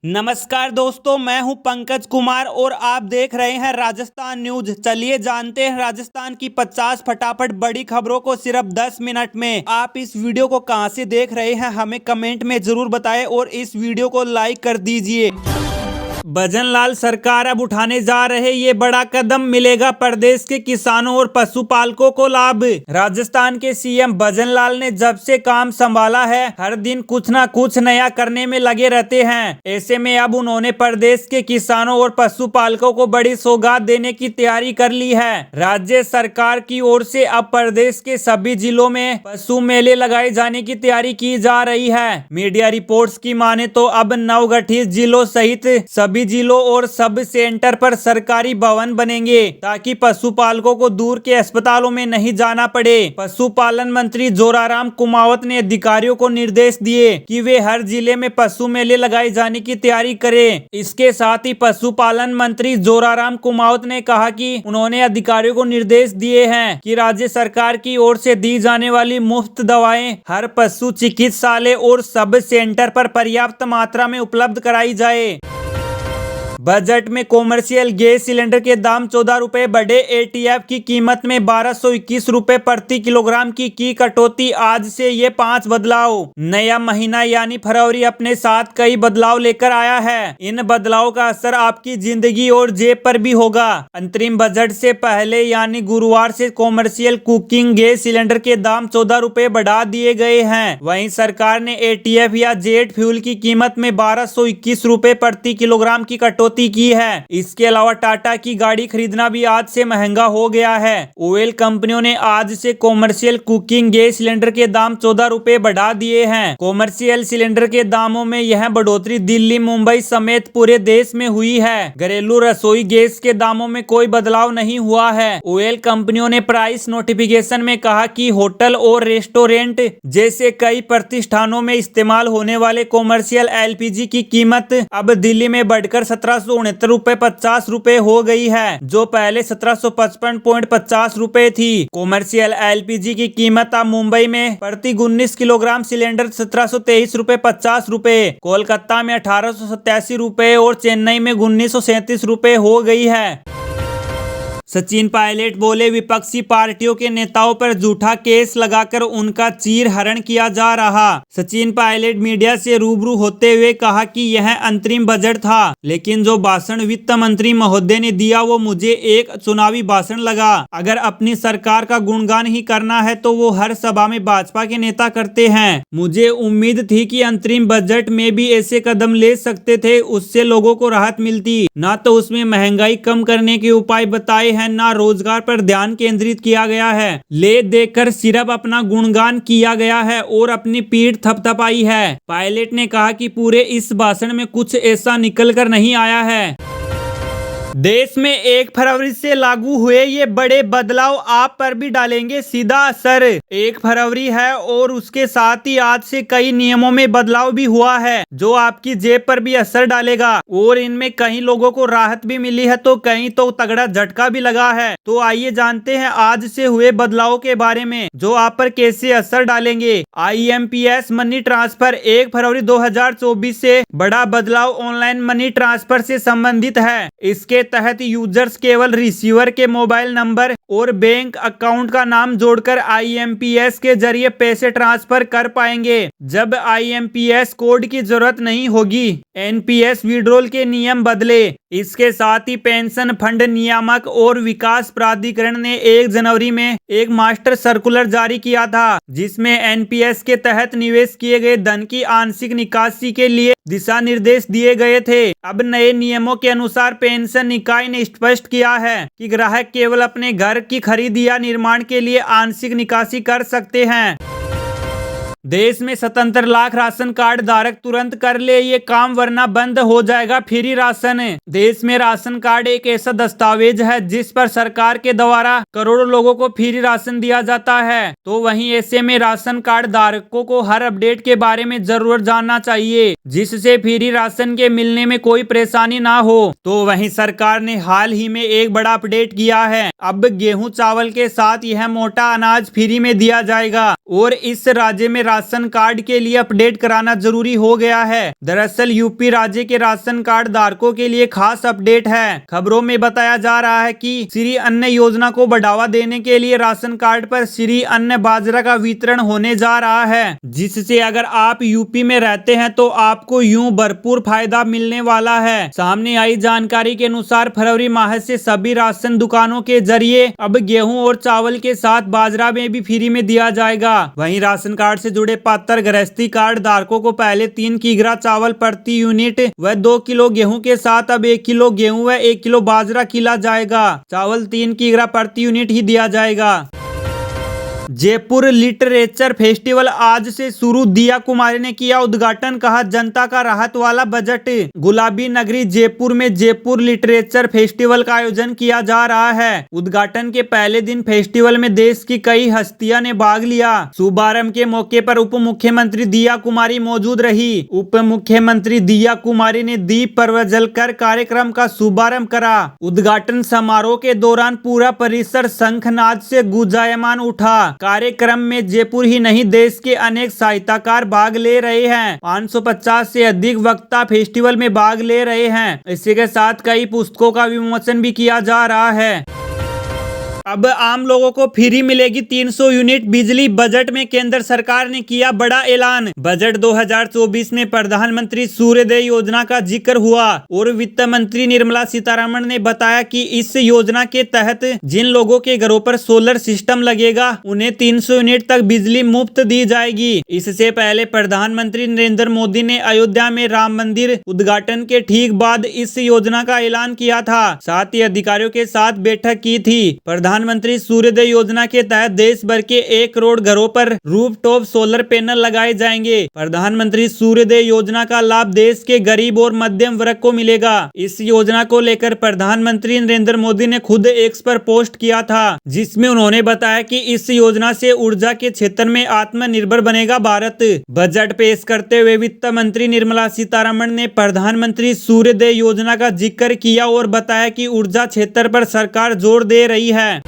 नमस्कार दोस्तों, मैं हूं पंकज कुमार और आप देख रहे हैं राजस्थान न्यूज। चलिए जानते हैं राजस्थान की 50 फटाफट बड़ी खबरों को सिर्फ 10 मिनट में। आप इस वीडियो को कहां से देख रहे हैं हमें कमेंट में जरूर बताएं और इस वीडियो को लाइक कर दीजिए। भजनलाल सरकार अब उठाने जा रहे ये बड़ा कदम, मिलेगा प्रदेश के किसानों और पशुपालकों को लाभ। राजस्थान के सीएम भजनलाल ने जब से काम संभाला है हर दिन कुछ ना कुछ नया करने में लगे रहते हैं। ऐसे में अब उन्होंने प्रदेश के किसानों और पशुपालकों को बड़ी सौगात देने की तैयारी कर ली है। राज्य सरकार की ओर से अब प्रदेश के सभी जिलों में पशु मेले लगाए जाने की तैयारी की जा रही है। मीडिया रिपोर्ट्स की माने तो अब नवगठित जिलों सहित सभी जिलों और सब सेंटर पर सरकारी भवन बनेंगे ताकि पशुपालकों को दूर के अस्पतालों में नहीं जाना पड़े। पशुपालन मंत्री जोराराम कुमावत ने अधिकारियों को निर्देश दिए कि वे हर जिले में पशु मेले लगाए जाने की तैयारी करें। इसके साथ ही पशुपालन मंत्री जोराराम कुमावत ने कहा कि उन्होंने अधिकारियों को निर्देश दिए हैं कि राज्य सरकार की ओर से दी जाने वाली मुफ्त दवाएं हर पशु चिकित्सालय और सब सेंटर पर पर्याप्त मात्रा में उपलब्ध कराई जाए। बजट में कॉमर्शियल गैस सिलेंडर के दाम 14 रुपए बढ़े। एटीएफ की कीमत में 1221 रुपए प्रति किलोग्राम की कटौती। आज से ये 5 बदलाव। नया महीना यानी फरवरी अपने साथ कई बदलाव लेकर आया है। इन बदलाव का असर आपकी जिंदगी और जेब पर भी होगा। अंतरिम बजट से पहले यानी गुरुवार से कॉमर्शियल कुकिंग गैस सिलेंडर के दाम 14 रुपए बढ़ा दिए गए हैं। वहीं सरकार ने एटीएफ या जेट फ्यूल की कीमत में 1221 रुपए प्रति किलोग्राम की कटौती की है। इसके अलावा टाटा की गाड़ी खरीदना भी आज से महंगा हो गया है। ऑयल कंपनियों ने आज से कॉमर्शियल कुकिंग गैस सिलेंडर के दाम 14 रुपए बढ़ा दिए हैं। कॉमर्शियल सिलेंडर के दामों में यह बढ़ोतरी दिल्ली, मुंबई समेत पूरे देश में हुई है। घरेलू रसोई गैस के दामों में कोई बदलाव नहीं हुआ है। ऑयल कंपनियों ने प्राइस नोटिफिकेशन में कहा कि होटल और रेस्टोरेंट जैसे कई प्रतिष्ठानों में इस्तेमाल होने वाले कॉमर्शियल एलपीजी की कीमत अब दिल्ली में बढ़कर 1769 रुपए 50 रुपए हो गई है, जो पहले 1755.50 रुपए थी। कॉमर्शियल एलपीजी की कीमत अब मुंबई में प्रति 19 किलोग्राम सिलेंडर 1723 रुपए 50 रुपए, कोलकाता में 1887 रुपए और चेन्नई में 1937 रुपए हो गई है। सचिन पायलट बोले, विपक्षी पार्टियों के नेताओं पर झूठा केस लगाकर उनका चीरहरण किया जा रहा। सचिन पायलट मीडिया से रूबरू होते हुए कहा कि यह अंतरिम बजट था, लेकिन जो भाषण वित्त मंत्री महोदय ने दिया वो मुझे एक चुनावी भाषण लगा। अगर अपनी सरकार का गुणगान ही करना है तो वो हर सभा में भाजपा के नेता करते हैं। मुझे उम्मीद थी कि अंतरिम बजट में भी ऐसे कदम ले सकते थे, उससे लोगों को राहत मिलती। ना तो उसमें महंगाई कम करने के उपाय बताए ना रोजगार पर ध्यान केंद्रित किया गया है। ले देकर सिर्फ अपना गुणगान किया गया है और अपनी पीठ थपथपाई है। पायलट ने कहा कि पूरे इस भाषण में कुछ ऐसा निकल कर नहीं आया है। देश में 1 फरवरी से लागू हुए ये बड़े बदलाव आप पर भी डालेंगे सीधा असर। 1 फरवरी है और उसके साथ ही आज से कई नियमों में बदलाव भी हुआ है जो आपकी जेब पर भी असर डालेगा और इनमें कई लोगों को राहत भी मिली है तो कहीं तो तगड़ा झटका भी लगा है। तो आइए जानते हैं आज से हुए बदलावों के बारे में जो आप पर कैसे असर डालेंगे। आईएमपीएस मनी ट्रांसफर 1 फरवरी 2024 से बड़ा बदलाव ऑनलाइन मनी ट्रांसफर से संबंधित है। इसके तहत यूजर्स केवल रिसीवर के मोबाइल नंबर और बैंक अकाउंट का नाम जोड़कर आईएमपीएस के जरिए पैसे ट्रांसफर कर पाएंगे। जब आईएमपीएस कोड की जरूरत नहीं होगी। एनपीएस विड्रॉल के नियम बदले। इसके साथ ही पेंशन फंड नियामक और विकास प्राधिकरण ने 1 जनवरी में एक मास्टर सर्कुलर जारी किया था जिसमें एनपीएस के तहत निवेश किए गए धन की आंशिक निकासी के लिए दिशा निर्देश दिए गए थे। अब नए नियमों के अनुसार पेंशन निकाय ने स्पष्ट किया है कि ग्राहक केवल अपने घर की खरीद या निर्माण के लिए आंशिक निकासी कर सकते हैं। देश में 77 लाख राशन कार्ड धारक तुरंत कर ले ये काम वरना बंद हो जाएगा फ्री राशन। देश में राशन कार्ड एक ऐसा दस्तावेज है जिस पर सरकार के द्वारा करोड़ों लोगों को फ्री राशन दिया जाता है। तो वहीं ऐसे में राशन कार्ड धारकों को हर अपडेट के बारे में जरूर जानना चाहिए जिससे फ्री राशन के मिलने में कोई परेशानी ना हो। तो वहीं सरकार ने हाल ही में एक बड़ा अपडेट किया है। अब गेहूं चावल के साथ यह मोटा अनाज फ्री में दिया जाएगा और इस राज्य में राशन कार्ड के लिए अपडेट कराना जरूरी हो गया है। दरअसल यूपी राज्य के राशन कार्ड धारकों के लिए खास अपडेट है। खबरों में बताया जा रहा है कि श्री अन्न योजना को बढ़ावा देने के लिए राशन कार्ड पर श्री अन्न बाजरा का वितरण होने जा रहा है, जिससे अगर आप यूपी में रहते हैं तो आपको यूं भरपूर फायदा मिलने वाला है। सामने आई जानकारी के अनुसार फरवरी माह से सभी राशन दुकानों के जरिए अब गेहूं और चावल के साथ बाजरा में भी फ्री में दिया जाएगा। वहीं राशन कार्ड से जुड़े पात्र गृहस्थी कार्ड धारकों को पहले 3 किग्रा चावल प्रति यूनिट व 2 किलो गेहूं के साथ अब 1 किलो गेहूं व 1 किलो बाजरा खिला जाएगा। चावल 3 किग्रा प्रति यूनिट ही दिया जाएगा। जयपुर लिटरेचर फेस्टिवल आज से शुरू, दिया कुमारी ने किया उद्घाटन, कहा जनता का राहत वाला बजट। गुलाबी नगरी जयपुर में जयपुर लिटरेचर फेस्टिवल का आयोजन किया जा रहा है। उद्घाटन के पहले दिन फेस्टिवल में देश की कई हस्तियां ने भाग लिया। शुभारंभ के मौके पर उप मुख्यमंत्री दिया कुमारी मौजूद रही। उप मुख्यमंत्री दिया कुमारी ने दीप प्रज्वलन कर कार्यक्रम का शुभारंभ करा। उद्घाटन समारोह के दौरान पूरा परिसर शंखनाद से गुंजायमान उठा। कार्यक्रम में जयपुर ही नहीं देश के अनेक साहित्यकार भाग ले रहे हैं। 550 से अधिक वक्ता फेस्टिवल में भाग ले रहे हैं। इसी के साथ कई पुस्तकों का विमोचन भी किया जा रहा है। अब आम लोगों को फ्री मिलेगी 300 यूनिट बिजली। बजट में केंद्र सरकार ने किया बड़ा ऐलान। बजट 2024 में प्रधानमंत्री सूर्योदय योजना का जिक्र हुआ और वित्त मंत्री निर्मला सीतारमण ने बताया कि इस योजना के तहत जिन लोगों के घरों पर सोलर सिस्टम लगेगा उन्हें 300 यूनिट तक बिजली मुफ्त दी जाएगी। इससे पहले प्रधानमंत्री नरेंद्र मोदी ने अयोध्या में राम मंदिर उद्घाटन के ठीक बाद इस योजना का ऐलान किया था। साथ ही अधिकारियों के साथ बैठक की थी। प्रधानमंत्री सूर्योदय योजना के तहत देश भर के 1 करोड़ घरों पर रूफटॉप सोलर पैनल लगाए जाएंगे। प्रधानमंत्री सूर्योदय योजना का लाभ देश के गरीब और मध्यम वर्ग को मिलेगा। इस योजना को लेकर प्रधानमंत्री नरेंद्र मोदी ने खुद एक्स पर पोस्ट किया था, जिसमें उन्होंने बताया कि इस योजना से ऊर्जा के क्षेत्र में आत्मनिर्भर बनेगा भारत। बजट पेश करते हुए वित्त मंत्री निर्मला सीतारमण ने प्रधानमंत्री सूर्योदय योजना का जिक्र किया और बताया कि ऊर्जा क्षेत्र पर सरकार जोर दे रही है।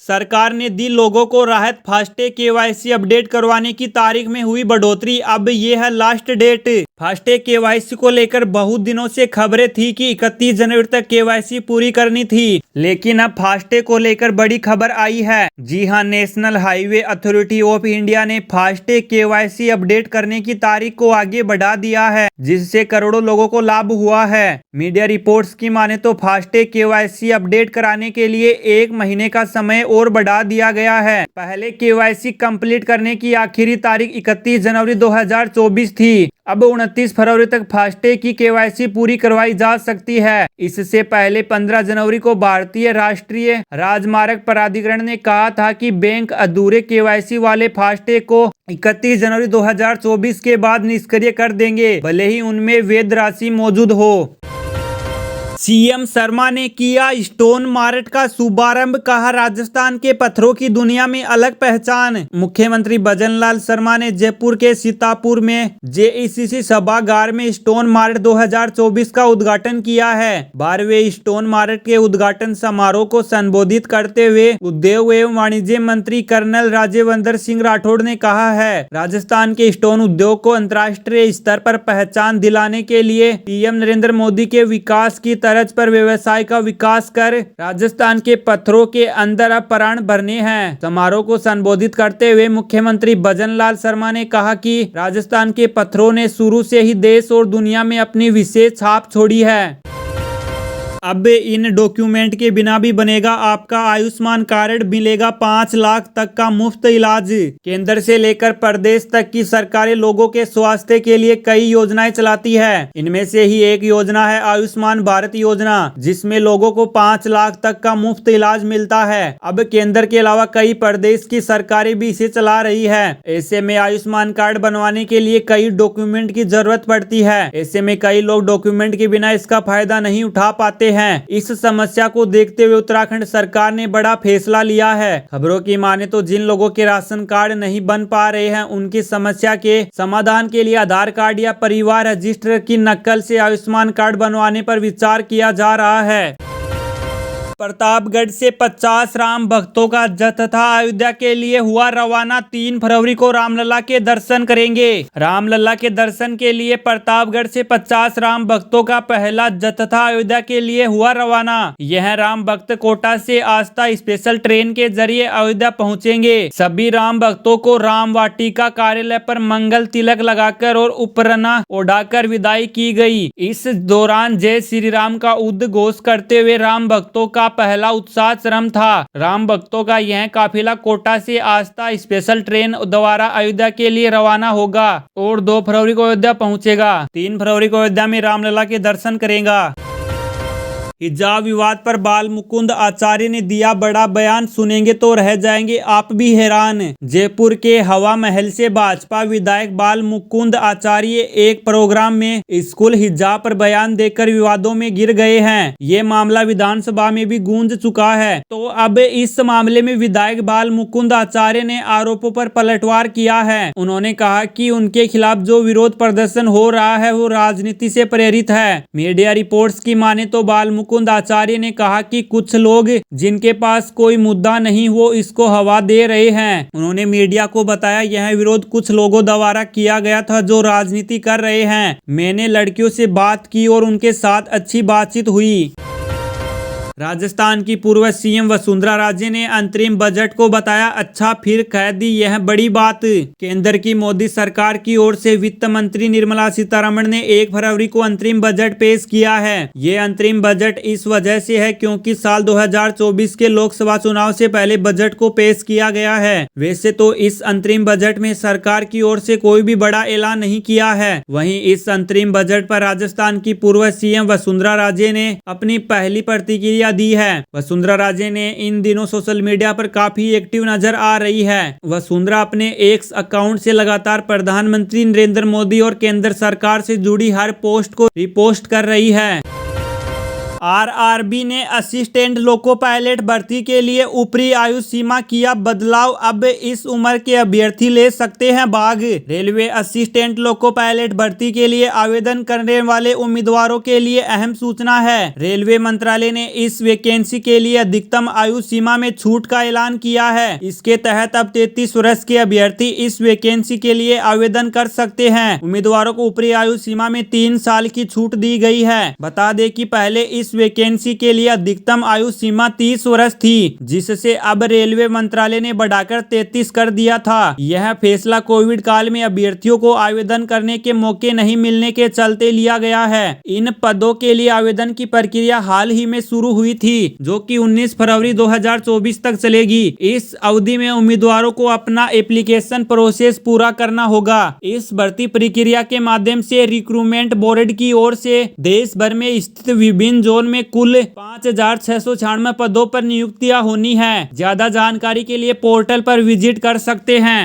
सरकार ने दी लोगों को राहत, फास्टैग केवाईसी अपडेट करवाने की तारीख में हुई बढ़ोतरी। अब ये है लास्ट डेट। फास्टैग केवाईसी को लेकर बहुत दिनों से खबरें थी कि 31 जनवरी तक केवाईसी पूरी करनी थी, लेकिन अब फास्टैग को लेकर बड़ी खबर आई है। जी हां, national highway authority of India ने फास्टैग केवाईसी अपडेट करने की तारीख को आगे बढ़ा दिया है, जिससे करोड़ों लोगों को लाभ हुआ है। मीडिया रिपोर्ट्स की माने तो फास्टैग केवाईसी अपडेट कराने के लिए 1 महीने का समय और बढ़ा दिया गया है। पहले केवाईसी कंप्लीट करने की आखिरी तारीख 31 जनवरी 2024 थी। अब 29 फरवरी तक फास्टैग की केवाईसी पूरी करवाई जा सकती है। इससे पहले 15 जनवरी को भारतीय राष्ट्रीय राजमार्ग प्राधिकरण ने कहा था कि बैंक अधूरे केवाईसी वाले फास्टैग को 31 जनवरी 2024 के बाद निष्क्रिय कर देंगे, भले ही उनमें वैध राशि मौजूद हो। सीएम शर्मा ने किया स्टोन मार्ट का शुभारंभ, कहा राजस्थान के पत्थरों की दुनिया में अलग पहचान। मुख्यमंत्री भजनलाल शर्मा ने जयपुर के सीतापुर में जेईसीसी सभागार में स्टोन मार्ट 2024 का उद्घाटन किया है। 12वें स्टोन मार्ट के उद्घाटन समारोह को संबोधित करते हुए उद्योग एवं वाणिज्य मंत्री कर्नल राज्यवर्धन सिंह राठौड़ ने कहा है, राजस्थान के स्टोन उद्योग को अंतर्राष्ट्रीय स्तर पर पहचान दिलाने के लिए पीएम नरेंद्र मोदी के विकास की तर्ज पर व्यवसाय का विकास कर राजस्थान के पत्थरों के अंदर अब प्राण भरने हैं। समारोह को संबोधित करते हुए मुख्यमंत्री भजनलाल शर्मा ने कहा कि राजस्थान के पत्थरों ने शुरू से ही देश और दुनिया में अपनी विशेष छाप छोड़ी है। अब इन डॉक्यूमेंट के बिना भी बनेगा आपका आयुष्मान कार्ड, मिलेगा 5 लाख तक का मुफ्त इलाज। केंद्र से लेकर प्रदेश तक की सरकारें लोगों के स्वास्थ्य के लिए कई योजनाएं चलाती है। इनमें से ही एक योजना है आयुष्मान भारत योजना, जिसमें लोगों को 5 लाख तक का मुफ्त इलाज मिलता है। अब केंद्र के अलावा कई प्रदेश की सरकारें भी इसे चला रही है। ऐसे में आयुष्मान कार्ड बनवाने के लिए कई डॉक्यूमेंट की जरूरत पड़ती है। ऐसे में कई लोग डॉक्यूमेंट के बिना इसका फायदा नहीं उठा पाते हैं। इस समस्या को देखते हुए उत्तराखंड सरकार ने बड़ा फैसला लिया है। खबरों की माने तो जिन लोगों के राशन कार्ड नहीं बन पा रहे हैं, उनकी समस्या के समाधान के लिए आधार कार्ड या परिवार रजिस्टर की नकल से आयुष्मान कार्ड बनवाने पर विचार किया जा रहा है। प्रतापगढ़ से 50 राम भक्तों का जत्था अयोध्या के लिए हुआ रवाना। 3 फरवरी को रामलला के दर्शन करेंगे। रामलला के दर्शन के लिए प्रतापगढ़ से 50 राम भक्तों का पहला जत्था अयोध्या के लिए हुआ रवाना। यह राम भक्त कोटा से आस्था स्पेशल ट्रेन के जरिए अयोध्या पहुंचेंगे। सभी राम भक्तों को राम वाटिका कार्यालय पर मंगल तिलक लगाकर और उपरना ओढ़ाकर विदाई की गई। इस दौरान जय श्री राम का उद्घोष करते हुए राम भक्तों का पहला उत्साह चरम था। राम भक्तों का यह काफिला कोटा से आस्था स्पेशल ट्रेन द्वारा अयोध्या के लिए रवाना होगा और 2 फरवरी को अयोध्या पहुंचेगा। 3 फरवरी को अयोध्या में रामलला के दर्शन करेगा। हिजाब विवाद पर बाल मुकुंद आचार्य ने दिया बड़ा बयान, सुनेंगे तो रह जाएंगे आप भी हैरान। जयपुर के हवा महल से भाजपा विधायक बाल मुकुंद आचार्य एक प्रोग्राम में स्कूल हिजाब पर बयान देकर विवादों में गिर गए हैं। ये मामला विधानसभा में भी गूंज चुका है। तो अब इस मामले में विधायक बाल मुकुंद आचार्य ने आरोपों पर पलटवार किया है। उन्होंने कहा कि उनके खिलाफ जो विरोध प्रदर्शन हो रहा है वो राजनीति से प्रेरित है। मीडिया रिपोर्ट्स की माने तो बाल मुकुंद आचार्य ने कहा कि कुछ लोग जिनके पास कोई मुद्दा नहीं वो इसको हवा दे रहे हैं। उन्होंने मीडिया को बताया यह विरोध कुछ लोगों द्वारा किया गया था जो राजनीति कर रहे हैं। मैंने लड़कियों से बात की और उनके साथ अच्छी बातचीत हुई। राजस्थान की पूर्व सीएम वसुंधरा राजे ने अंतरिम बजट को बताया अच्छा, फिर कह दी यह बड़ी बात। केंद्र की मोदी सरकार की ओर से वित्त मंत्री निर्मला सीतारमण ने 1 फरवरी को अंतरिम बजट पेश किया है। ये अंतरिम बजट इस वजह से है क्योंकि साल 2024 के लोकसभा चुनाव से पहले बजट को पेश किया गया है। वैसे तो इस अंतरिम बजट में सरकार की ओर से कोई भी बड़ा ऐलान नहीं किया है। वहीं इस अंतरिम बजट पर राजस्थान की पूर्व सीएम वसुंधरा राजे ने अपनी पहली प्रतिक्रिया दी है। वसुंधरा राजे ने इन दिनों सोशल मीडिया पर काफी एक्टिव नजर आ रही है। वसुंधरा अपने एक्स अकाउंट से लगातार प्रधानमंत्री नरेंद्र मोदी और केंद्र सरकार से जुड़ी हर पोस्ट को रिपोस्ट कर रही है। आरआरबी ने असिस्टेंट लोको पायलट भर्ती के लिए ऊपरी आयु सीमा किया बदलाव, अब इस उम्र के अभ्यर्थी ले सकते हैं भाग। रेलवे असिस्टेंट लोको पायलट भर्ती के लिए आवेदन करने वाले उम्मीदवारों के लिए अहम सूचना है। रेलवे मंत्रालय ने इस वैकेंसी के लिए अधिकतम आयु सीमा में छूट का ऐलान किया है। इसके तहत अब 33 वर्ष के अभ्यर्थी इस वैकेंसी के लिए आवेदन कर सकते हैं। उम्मीदवारों को ऊपरी आयु सीमा में 3 साल की छूट दी गई है। बता दें कि पहले इस वैकेंसी के लिए अधिकतम आयु सीमा 30 वर्ष थी, जिससे अब रेलवे मंत्रालय ने बढ़ाकर 33 कर दिया था। यह फैसला कोविड काल में अभ्यर्थियों को आवेदन करने के मौके नहीं मिलने के चलते लिया गया है। इन पदों के लिए आवेदन की प्रक्रिया हाल ही में शुरू हुई थी, जो कि 19 फरवरी 2024 तक चलेगी। इस अवधि में उम्मीदवारों को अपना एप्लीकेशन प्रोसेस पूरा करना होगा। इस भर्ती प्रक्रिया के माध्यम से रिक्रूटमेंट बोर्ड की ओर से देश भर में स्थित विभिन्न जोन में कुल 5696 पदों पर नियुक्तियां होनी है। ज्यादा जानकारी के लिए पोर्टल पर विजिट कर सकते हैं।